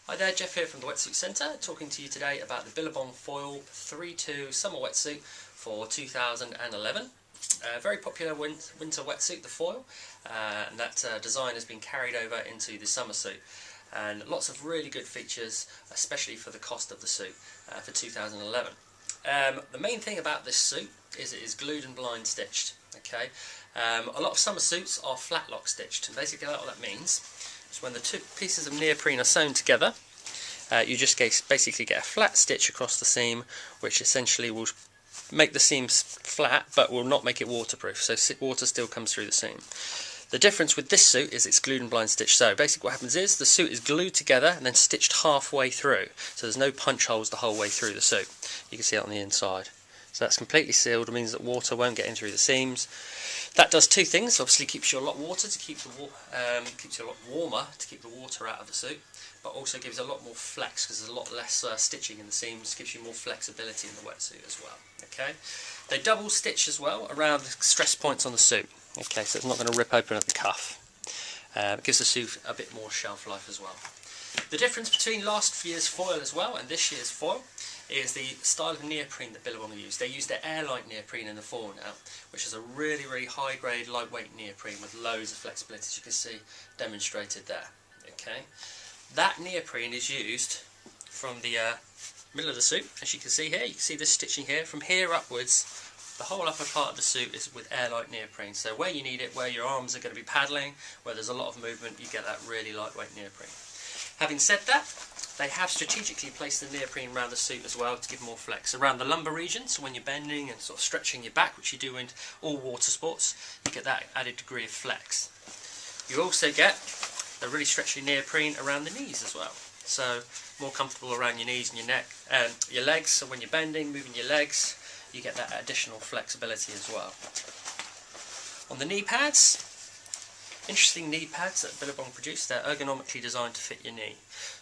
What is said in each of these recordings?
Hi there, Jeff here from the Wetsuit Centre, talking to you today about the Billabong Foil 3-2 Summer Wetsuit for 2011. Very popular winter wetsuit, the foil, and that design has been carried over into the summer suit. And lots of really good features, especially for the cost of the suit for 2011. The main thing about this suit is it is glued and blind stitched. Okay, a lot of summer suits are flat lock stitched, and basically what that means is when the two pieces of neoprene are sewn together, you just basically get a flat stitch across the seam, which essentially will make the seams flat but will not make it waterproof, so water still comes through the seam. The difference with this suit is it's glued and blind stitched. So basically what happens is the suit is glued together and then stitched halfway through, so there's no punch holes the whole way through the suit. You can see it on the inside. So that's completely sealed. It means that water won't get in through the seams. That does two things. Obviously keeps you a lot water to keep keeps you a lot warmer to keep the water out of the suit, but also gives a lot more flex because there's a lot less stitching in the seams. Gives you more flexibility in the wetsuit as well. Okay, they double stitch as well around the stress points on the suit. Okay, so it's not going to rip open at the cuff. It gives the suit a bit more shelf life as well. The difference between last year's foil as well and this year's foil is the style of neoprene that Billabong used. They used their airlight neoprene in the foil now, which is a really high grade, lightweight neoprene with loads of flexibility, as you can see demonstrated there. Okay, that neoprene is used from the middle of the suit, as you can see here. You can see this stitching here. From here upwards, the whole upper part of the suit is with airlight neoprene. So where you need it, where your arms are going to be paddling, where there's a lot of movement, you get that really lightweight neoprene. Having said that, they have strategically placed the neoprene around the suit as well to give more flex. Around the lumbar region, so when you're bending and sort of stretching your back, which you do in all water sports, you get that added degree of flex. You also get the really stretchy neoprene around the knees as well. So more comfortable around your knees and your neck and your legs, so when you're bending, moving your legs, you get that additional flexibility as well. On the knee pads, interesting knee pads that Billabong produced. They're ergonomically designed to fit your knee.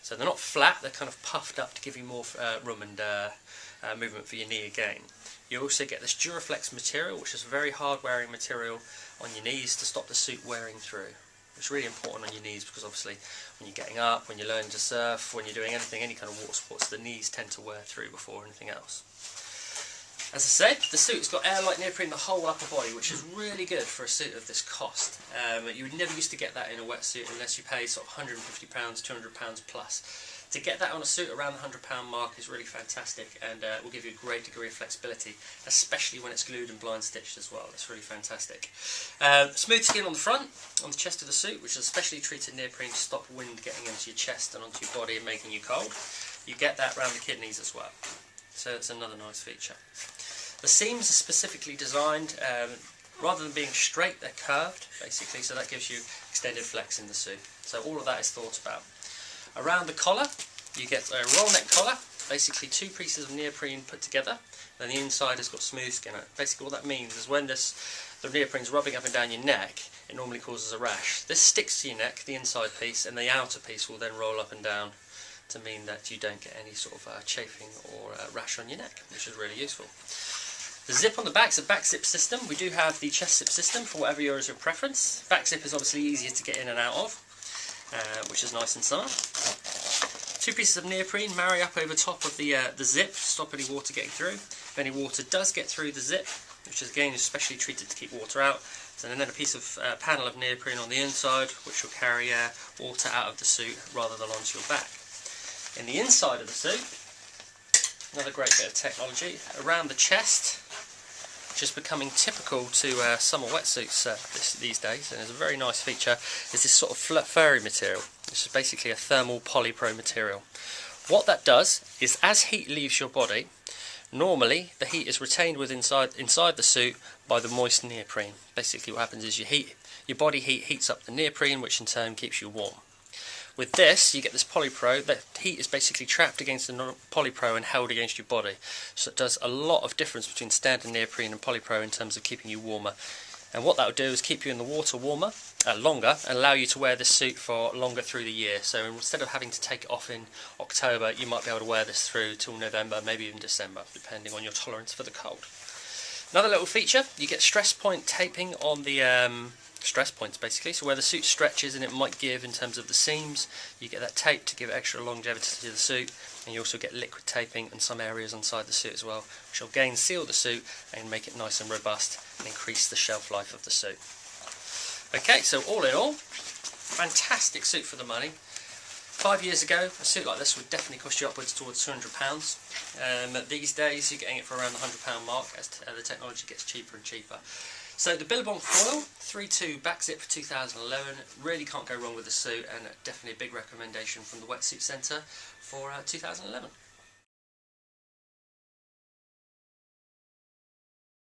So they're not flat, they're kind of puffed up to give you more room and movement for your knee again. You also get this Duraflex material, which is a very hard wearing material on your knees to stop the suit wearing through. It's really important on your knees because obviously when you're getting up, when you're learning to surf, when you're doing anything, any kind of water sports, the knees tend to wear through before anything else. As I said, the suit's got airlight neoprene the whole upper body, which is really good for a suit of this cost. You would never used to get that in a wetsuit unless you pay sort of £150, £200 plus. To get that on a suit around the £100 mark is really fantastic, and will give you a great degree of flexibility, especially when it's glued and blind stitched as well. That's really fantastic. Smooth skin on the front, on the chest of the suit, which is specially treated neoprene to stop wind getting into your chest and onto your body and making you cold. You get that around the kidneys as well. So it's another nice feature. The seams are specifically designed, rather than being straight, they're curved, basically, so that gives you extended flex in the suit. So all of that is thought about. Around the collar, you get a roll neck collar, basically two pieces of neoprene put together, then the inside has got smooth skin on it. Basically what that means is when the neoprene's rubbing up and down your neck, it normally causes a rash. This sticks to your neck, the inside piece, and the outer piece will then roll up and down to mean that you don't get any sort of chafing or rash on your neck, which is really useful. The zip on the back is a back zip system. We do have the chest zip system for whatever yours your preference. Back zip is obviously easier to get in and out of, which is nice in summer. Two pieces of neoprene marry up over top of the zip to stop any water getting through. If any water does get through the zip, which is again specially treated to keep water out, so then a piece of panel of neoprene on the inside, which will carry water out of the suit rather than onto your back. In the inside of the suit, another great bit of technology around the chest, which is becoming typical to summer wetsuits these days, and is a very nice feature, is this sort of furry material. This is basically a thermal polypro material. What that does is, as heat leaves your body, normally the heat is retained inside the suit by the moist neoprene. Basically what happens is your body heat heats up the neoprene, which in turn keeps you warm. With this, you get this polypro. The heat is basically trapped against the polypro and held against your body. So it does a lot of difference between standard neoprene and polypro in terms of keeping you warmer. And what that will do is keep you in the water longer, and allow you to wear this suit for longer through the year. So instead of having to take it off in October, you might be able to wear this through till November, maybe even December, depending on your tolerance for the cold. Another little feature, you get stress point taping on the stress points basically. So where the suit stretches and it might give in terms of the seams, you get that tape to give extra longevity to the suit, and you also get liquid taping in some areas inside the suit as well, which will again seal the suit and make it nice and robust and increase the shelf life of the suit. Okay, so all in all, fantastic suit for the money. 5 years ago, a suit like this would definitely cost you upwards towards £200. These days, you're getting it for around the £100 mark as the technology gets cheaper and cheaper. So the Billabong foil 3.2 back zip for 2011, really can't go wrong with the suit, and definitely a big recommendation from the Wetsuit Centre for 2011.